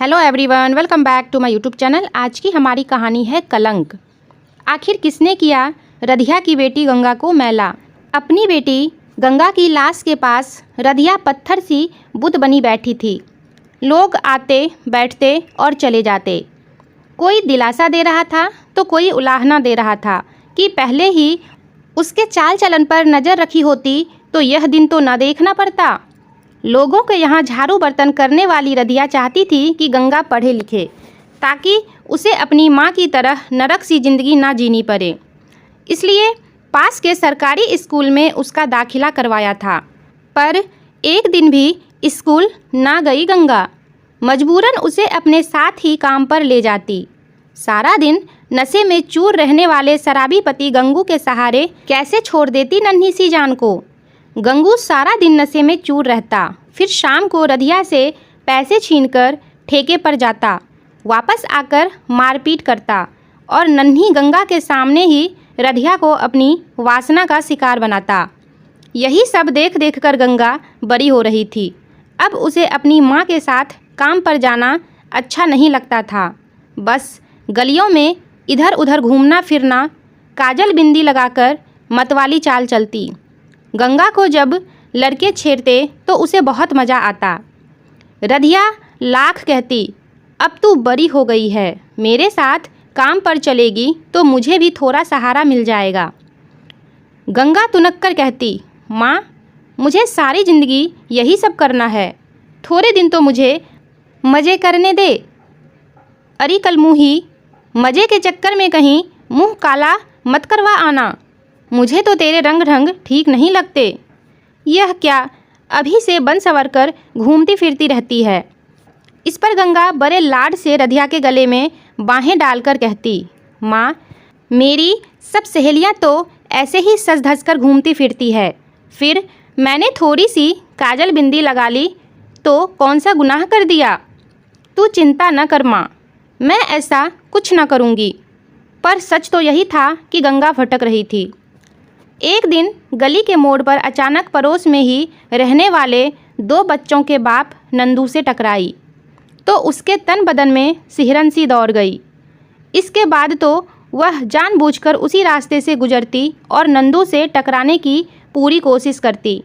Hello everyone, welcome back to my YouTube channel. आज की हमारी कहानी है कलंक। आखिर किसने किया रधिया की बेटी गंगा को मैला। अपनी बेटी गंगा की लाश के पास रधिया पत्थर सी बुत बनी बैठी थी। लोग आते बैठते और चले जाते। कोई दिलासा दे रहा था तो कोई उलाहना दे रहा था कि पहले ही उसके चाल चलन पर नज़र रखी होती तो यह दिन तो न देखना पड़ता। लोगों के यहाँ झाड़ू बर्तन करने वाली रधिया चाहती थी कि गंगा पढ़े लिखे ताकि उसे अपनी माँ की तरह नरक सी जिंदगी ना जीनी पड़े। इसलिए पास के सरकारी स्कूल में उसका दाखिला करवाया था। पर एक दिन भी स्कूल ना गई गंगा। मजबूरन उसे अपने साथ ही काम पर ले जाती। सारा दिन नशे में चूर रहने वाले शराबी पति गंगू के सहारे कैसे छोड़ देती नन्ही सी जान को। गंगू सारा दिन नशे में चूर रहता, फिर शाम को रधिया से पैसे छीनकर ठेके पर जाता, वापस आकर मारपीट करता और नन्ही गंगा के सामने ही रधिया को अपनी वासना का शिकार बनाता। यही सब देख देख कर गंगा बड़ी हो रही थी। अब उसे अपनी माँ के साथ काम पर जाना अच्छा नहीं लगता था। बस गलियों में इधर उधर घूमना फिरना, काजल बिंदी लगाकर मतवाली चाल चलती। गंगा को जब लड़के छेड़ते तो उसे बहुत मज़ा आता। रधिया लाख कहती, अब तू बड़ी हो गई है, मेरे साथ काम पर चलेगी तो मुझे भी थोड़ा सहारा मिल जाएगा। गंगा तुनक कर कहती, माँ मुझे सारी ज़िंदगी यही सब करना है, थोड़े दिन तो मुझे मज़े करने दे। अरे कलमुही, मज़े के चक्कर में कहीं मुँह काला मत करवा आना, मुझे तो तेरे रंग ढंग ठीक नहीं लगते। यह क्या, अभी से बन संवर कर घूमती फिरती रहती है। इस पर गंगा बड़े लाड से रधिया के गले में बाहें डालकर कहती, माँ मेरी सब सहेलियाँ तो ऐसे ही सज धज कर घूमती फिरती है, फिर मैंने थोड़ी सी काजल बिंदी लगा ली तो कौन सा गुनाह कर दिया। तू चिंता न कर माँ, मैं ऐसा कुछ न करूँगी। पर सच तो यही था कि गंगा भटक रही थी। एक दिन गली के मोड़ पर अचानक पड़ोस में ही रहने वाले दो बच्चों के बाप नंदू से टकराई तो उसके तन बदन में सिहरन सी दौड़ गई। इसके बाद तो वह जानबूझकर उसी रास्ते से गुजरती और नंदू से टकराने की पूरी कोशिश करती।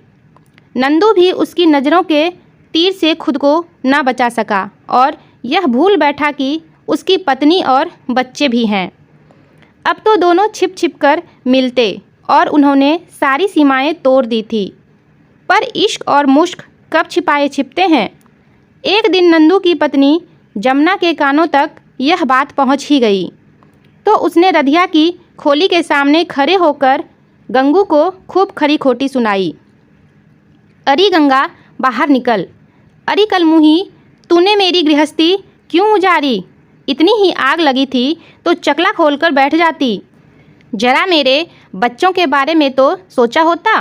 नंदू भी उसकी नज़रों के तीर से खुद को ना बचा सका और यह भूल बैठा कि उसकी पत्नी और बच्चे भी हैं। अब तो दोनों छिप छिप कर मिलते और उन्होंने सारी सीमाएं तोड़ दी थी। पर इश्क और मुश्क कब छिपाए छिपते हैं। एक दिन नंदू की पत्नी जमुना के कानों तक यह बात पहुंच ही गई तो उसने रधिया की खोली के सामने खड़े होकर गंगू को खूब खरी खोटी सुनाई। अरे गंगा बाहर निकल, अरे कलमुही तूने मेरी गृहस्थी क्यों उजाड़ी, इतनी ही आग लगी थी तो चकला खोलकर बैठ जाती। जरा मेरे बच्चों के बारे में तो सोचा होता।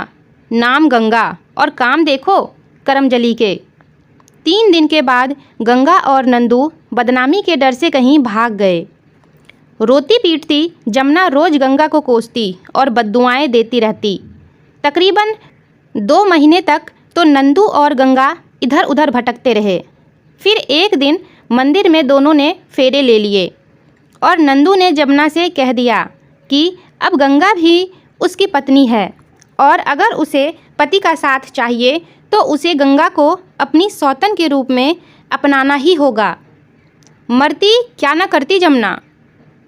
नाम गंगा और काम देखो करमजली के। 3 दिन के बाद गंगा और नंदू बदनामी के डर से कहीं भाग गए। रोती पीटती जमुना रोज गंगा को कोसती और बद्दुआएं देती रहती। तकरीबन 2 महीने तक तो नंदू और गंगा इधर उधर भटकते रहे। फिर एक दिन मंदिर में दोनों ने फेरे ले लिए और नंदू ने जमुना से कह दिया कि अब गंगा भी उसकी पत्नी है और अगर उसे पति का साथ चाहिए तो उसे गंगा को अपनी सौतन के रूप में अपनाना ही होगा। मरती क्या न करती जमुना,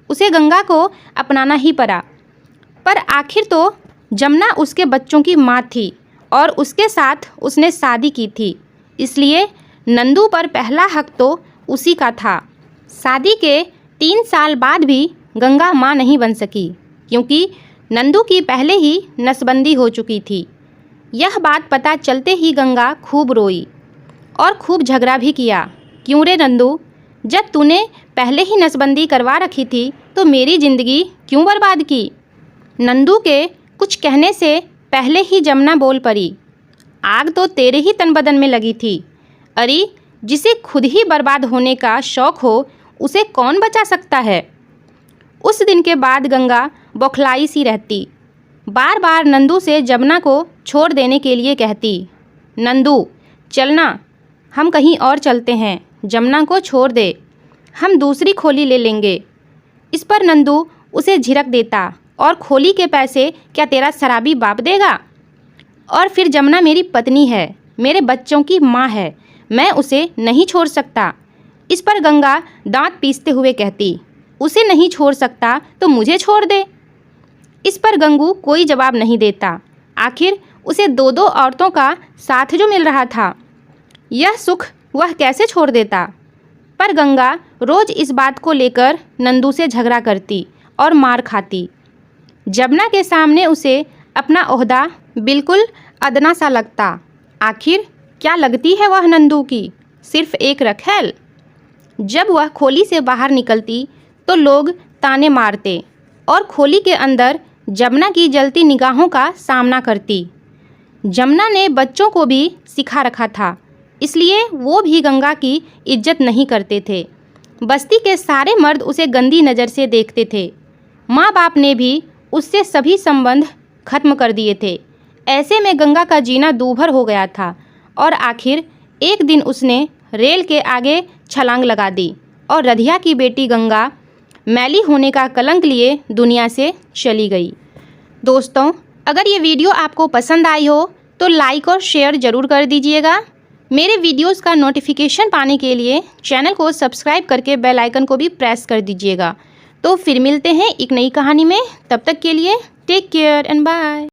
उसे गंगा को अपनाना ही पड़ा। पर आखिर तो जमुना उसके बच्चों की माँ थी और उसके साथ उसने शादी की थी, इसलिए नंदू पर पहला हक तो उसी का था। शादी के 3 साल बाद भी गंगा माँ नहीं बन सकी क्योंकि नंदू की पहले ही नसबंदी हो चुकी थी। यह बात पता चलते ही गंगा खूब रोई और खूब झगड़ा भी किया। क्यों रे नंदू, जब तूने पहले ही नसबंदी करवा रखी थी तो मेरी ज़िंदगी क्यों बर्बाद की। नंदू के कुछ कहने से पहले ही जमुना बोल पड़ी, आग तो तेरे ही तन बदन में लगी थी। अरे जिसे खुद ही बर्बाद होने का शौक़ हो उसे कौन बचा सकता है। उस दिन के बाद गंगा बौखलाई सी रहती। बार बार नंदू से जमुना को छोड़ देने के लिए कहती, नंदू चलना, हम कहीं और चलते हैं, जमुना को छोड़ दे, हम दूसरी खोली ले लेंगे। इस पर नंदू उसे झिड़क देता, और खोली के पैसे क्या तेरा शराबी बाप देगा? और फिर जमुना मेरी पत्नी है, मेरे बच्चों की माँ है, मैं उसे नहीं छोड़ सकता। इस पर गंगा दांत पीसते हुए कहती, उसे नहीं छोड़ सकता तो मुझे छोड़ दे। इस पर गंगू कोई जवाब नहीं देता। आखिर उसे दो दो औरतों का साथ जो मिल रहा था, यह सुख वह कैसे छोड़ देता? पर गंगा रोज इस बात को लेकर नंदू से झगड़ा करती और मार खाती। जमुना के सामने उसे अपना ओहदा बिल्कुल अदना सा लगता। आखिर क्या लगती है वह नंदू की? सिर्फ एक रखैल। जब वह खोली से बाहर निकलती तो लोग ताने मारते और खोली के अंदर जमुना की जलती निगाहों का सामना करती। जमुना ने बच्चों को भी सिखा रखा था, इसलिए वो भी गंगा की इज्जत नहीं करते थे। बस्ती के सारे मर्द उसे गंदी नज़र से देखते थे। माँ बाप ने भी उससे सभी संबंध खत्म कर दिए थे। ऐसे में गंगा का जीना दूभर हो गया था और आखिर एक दिन उसने रेल के आगे छलांग लगा दी और रधिया की बेटी गंगा मैली होने का कलंक लिए दुनिया से चली गई। दोस्तों, अगर ये वीडियो आपको पसंद आई हो तो लाइक और शेयर ज़रूर कर दीजिएगा। मेरे वीडियोस का नोटिफिकेशन पाने के लिए चैनल को सब्सक्राइब करके बेल आइकन को भी प्रेस कर दीजिएगा। तो फिर मिलते हैं एक नई कहानी में। तब तक के लिए टेक केयर एंड बाय।